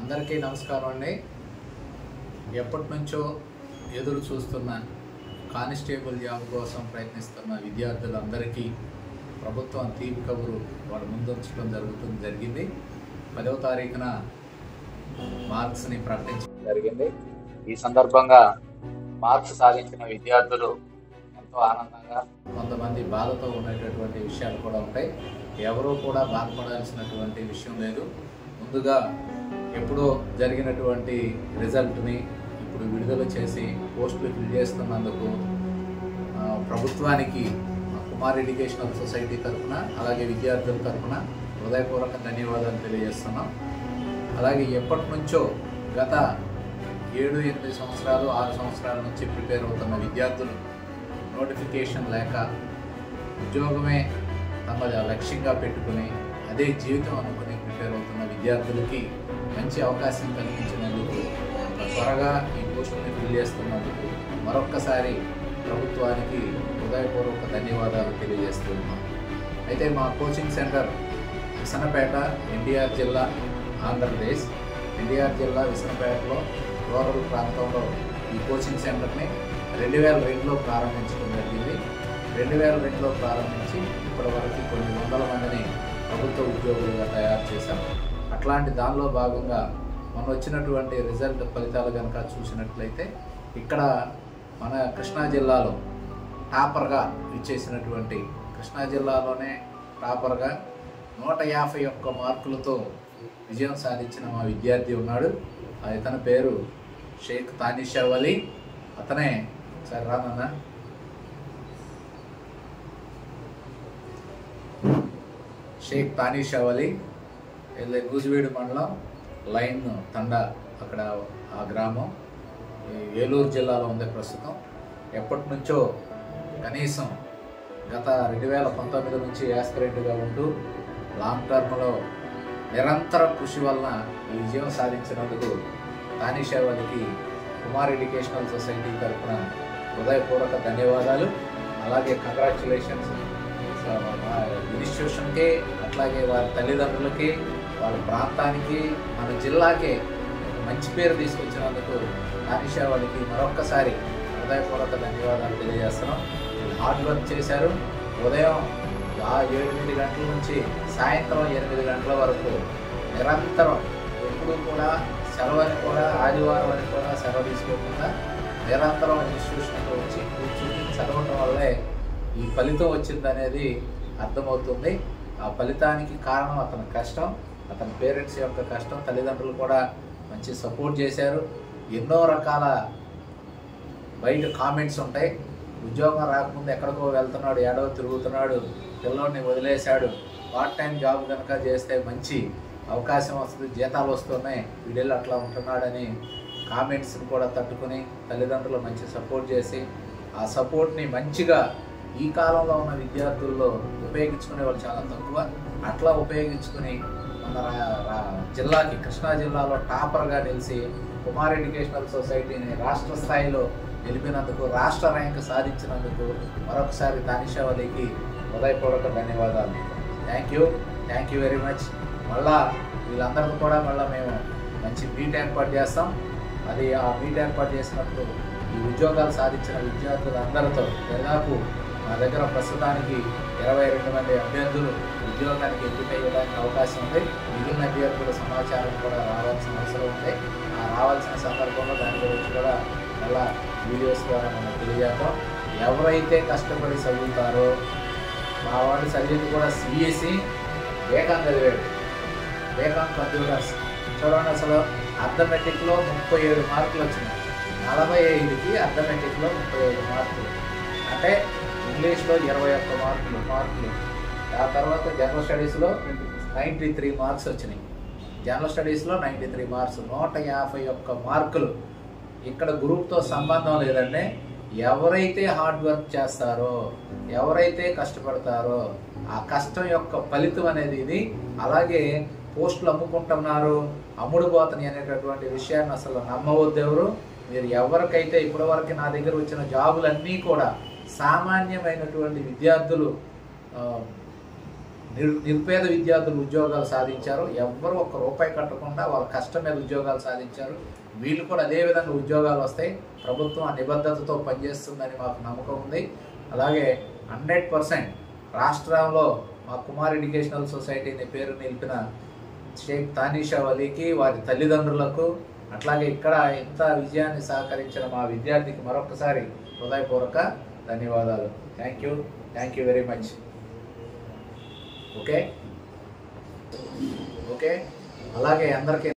అందరికీ నమస్కారం అండి. ఎప్పటి నుంచో ఎదురు చూస్తున్న కానిస్టేబుల్ జాబ్ కోసం ప్రయత్నిస్తున్న విద్యార్థులందరికీ ప్రభుత్వం తీపి కబురు వాళ్ళ ముందుంచడం జరిగింది. 10వ తారీఖున మార్క్స్ని ప్రకటించడం జరిగింది. ఈ సందర్భంగా మార్క్స్ సాధించిన విద్యార్థులు ఎంతో ఆనందంగా, కొంతమంది బాధతో ఉండేటటువంటి విషయాలు కూడా ఉంటాయి. ఎవరూ కూడా బాధపడాల్సినటువంటి విషయం లేదు. ముందుగా ఎప్పుడో జరిగినటువంటి రిజల్ట్ని ఇప్పుడు విడుదల చేసి పోస్టులు ఫిల్ చేస్తున్నందుకు ప్రభుత్వానికి కుమార్ ఎడ్యుకేషనల్ సొసైటీ తరఫున అలాగే విద్యార్థుల తరఫున హృదయపూర్వక ధన్యవాదాలు తెలియజేస్తున్నాం. అలాగే ఎప్పటి నుంచో గత 7-8 సంవత్సరాలు 6 సంవత్సరాల నుంచి ప్రిపేర్ అవుతున్న విద్యార్థులు నోటిఫికేషన్ లేక ఉద్యోగమే తమ లక్ష్యంగా పెట్టుకుని అదే జీవితం అనుకుని ప్రిపేర్ అవుతున్న విద్యార్థులకి మంచి అవకాశం కల్పించినందుకు, త్వరగా ఈ పోస్టుని ఫిల్ చేస్తున్నందుకు మరొక్కసారి ప్రభుత్వానికి హృదయపూర్వక ధన్యవాదాలు తెలియజేస్తున్నాం. అయితే మా కోచింగ్ సెంటర్ విసనపేట, ఎన్టీఆర్ జిల్లా, ఆంధ్రప్రదేశ్. ఎన్టీఆర్ జిల్లా విసనపేటలో రూరల్ ప్రాంతంలో ఈ కోచింగ్ సెంటర్ని 2002లో ప్రారంభించడం జరిగింది. 2002లో ప్రారంభించి ఇప్పటి వరకు కొన్ని వందల మందిని ప్రభుత్వ ఉద్యోగులుగా తయారు చేశాము. అట్లాంటి దానిలో భాగంగా మనం వచ్చినటువంటి రిజల్ట్ ఫలితాలు కనుక చూసినట్లయితే ఇక్కడ మన కృష్ణా జిల్లాలో టాపర్గా ఇచ్చేసినటువంటి, కృష్ణా జిల్లాలోనే టాపర్గా 151 మార్కులతో విజయం సాధించిన మా విద్యార్థి ఉన్నాడు. అతని పేరు షేక్ తానిషా వలి. అతనే సరే రానన్న షేక్ తానిషా వలి, గూజివీడు మండలం, లైన్ తండా, అక్కడ ఆ గ్రామం ఏలూరు జిల్లాలో ఉంది ప్రస్తుతం. ఎప్పటి నుంచో కనీసం గత 2019 నుంచి యాస్పిరెంట్గా ఉంటూ లాంగ్ టర్మ్లో నిరంతర కృషి వలన ఈ విజయం సాధించినందుకు తానిషా వలికి కుమార్ ఎడ్యుకేషనల్ సొసైటీ తరఫున హృదయపూర్వక ధన్యవాదాలు. అలాగే కంగ్రాచ్యులేషన్స్ ఇన్స్టిట్యూషన్కి, అట్లాగే వారి తల్లిదండ్రులకి, వాళ్ళ ప్రాంతానికి, మన జిల్లాకే మంచి పేరు తీసుకొచ్చినందుకు తానిషా వలికి మరొక్కసారి హృదయపూర్వక ధన్యవాదాలు తెలియజేస్తున్నాం. హార్డ్ వర్క్ చేశారు. ఉదయం 7 గంటల నుంచి సాయంత్రం 8 గంటల వరకు నిరంతరం, ఎప్పుడూ కూడా సెలవుని కూడా, ఆదివారం అని కూడా సెలవు తీసుకోకుండా నిరంతరం ఇన్స్టిట్యూషన్కి వచ్చి కూర్చుని చదవటం వల్లే ఈ ఫలితం వచ్చిందనేది అర్థమవుతుంది. ఆ ఫలితానికి కారణం అతని కష్టం, అతని పేరెంట్స్ యొక్క కష్టం. తల్లిదండ్రులు కూడా మంచి సపోర్ట్ చేశారు. ఎన్నో రకాల బయట కామెంట్స్ ఉంటాయి. ఉద్యోగం రాకముందు ఎక్కడికో వెళ్తున్నాడు, ఏడో తిరుగుతున్నాడు, పిల్లోడిని వదిలేశాడు, పార్ట్ టైం జాబ్ కనుక చేస్తే మంచి అవకాశం వస్తుంది, జీతాలు వస్తున్నాయి, వీడియోలు అట్లా ఉంటున్నాడని కామెంట్స్ని కూడా తట్టుకుని తల్లిదండ్రులు మంచి సపోర్ట్ చేసి, ఆ సపోర్ట్ని మంచిగా ఈ కాలంలో ఉన్న విద్యార్థుల్లో ఉపయోగించుకునే వాళ్ళు చాలా తక్కువ. అట్లా ఉపయోగించుకుని మన జిల్లాకి, కృష్ణా జిల్లాలో టాపర్గా నిలిచి కుమార్ ఎడ్యుకేషనల్ సొసైటీని రాష్ట్ర స్థాయిలో నిలిపినందుకు, రాష్ట్ర ర్యాంక్ సాధించినందుకు మరొకసారి తానిషా వలికి హృదయపూర్వక ధన్యవాదాలు. Thank you very much. మళ్ళా వీళ్ళందరికీ కూడా మళ్ళీ మేము మంచి మీట్ ఏర్పాటు చేస్తాం. అది ఆ మీట్ ఏర్పాటు చేసినప్పుడు ఈ ఉద్యోగాలు సాధించిన విద్యార్థులందరితో, దాదాపు మా దగ్గర ప్రస్తుతానికి 22 మంది అభ్యర్థులు ఉద్యోగానికి ఎంపికయ్యడానికి అవకాశం ఉంది. మిగిలిన అభ్యర్థుల సమాచారం కూడా రావాల్సిన అవసరం ఉంది. ఆ రావాల్సిన సందర్భంలో దాని గురించి కూడా మళ్ళా వీడియోస్ ద్వారా మనం తెలియజేద్దాం. ఎవరైతే కష్టపడి చదువుతారో, మా వాళ్ళు చదివింది కూడా సిఎస్సి, బేకాం చదివాడు, బేకాం కంప్యూటర్స్. చూడండి, అసలు అర్థమెటిక్లో 37 మార్కులు వచ్చినాయి. 45కి అర్థమెటిక్లో 35 మార్కులు, అంటే ఇంగ్లీష్లో 21 మార్కులు. ఆ తర్వాత జనరల్ స్టడీస్లో 93 మార్క్స్ వచ్చినాయి. జనరల్ స్టడీస్లో 93 మార్క్స్, 151 మార్కులు. ఇక్కడ గ్రూప్తో సంబంధం లేదండి. ఎవరైతే హార్డ్ వర్క్ చేస్తారో, ఎవరైతే కష్టపడతారో, ఆ కష్టం యొక్క ఫలితం అనేది ఇది. అలాగే పోస్టులు అమ్ముకుంటున్నారు, అమ్ముడుపోతున్నాయి అనేటటువంటి విషయాన్ని అసలు నమ్మవద్దు ఎవరు. మీరు ఎవరికైతే ఇప్పటివరకు నా దగ్గర వచ్చిన జాబులన్నీ కూడా సామాన్యమైనటువంటి విద్యార్థులు నిరుపేద విద్యార్థులు ఉద్యోగాలు సాధించారు. ఎవ్వరూ ఒక్క రూపాయి కట్టకుండా వాళ్ళ కష్టం మీద ఉద్యోగాలు సాధించారు. వీళ్ళు కూడా అదేవిధంగా ఉద్యోగాలు వస్తాయి. ప్రభుత్వం ఆ నిబద్ధతతో పనిచేస్తుందని మాకు నమ్మకం ఉంది. అలాగే 100% రాష్ట్రంలో మా కుమార్ ఎడ్యుకేషనల్ సొసైటీని పేరు నిలిపిన షేక్ తానీషా వలీకి, వారి తల్లిదండ్రులకు, అట్లాగే ఇక్కడ ఇంత విజయాన్ని సహకరించిన మా విద్యార్థికి మరొకసారి హృదయపూర్వక ధన్యవాదాలు. Thank you very much. Okay అలాగే అందరికీ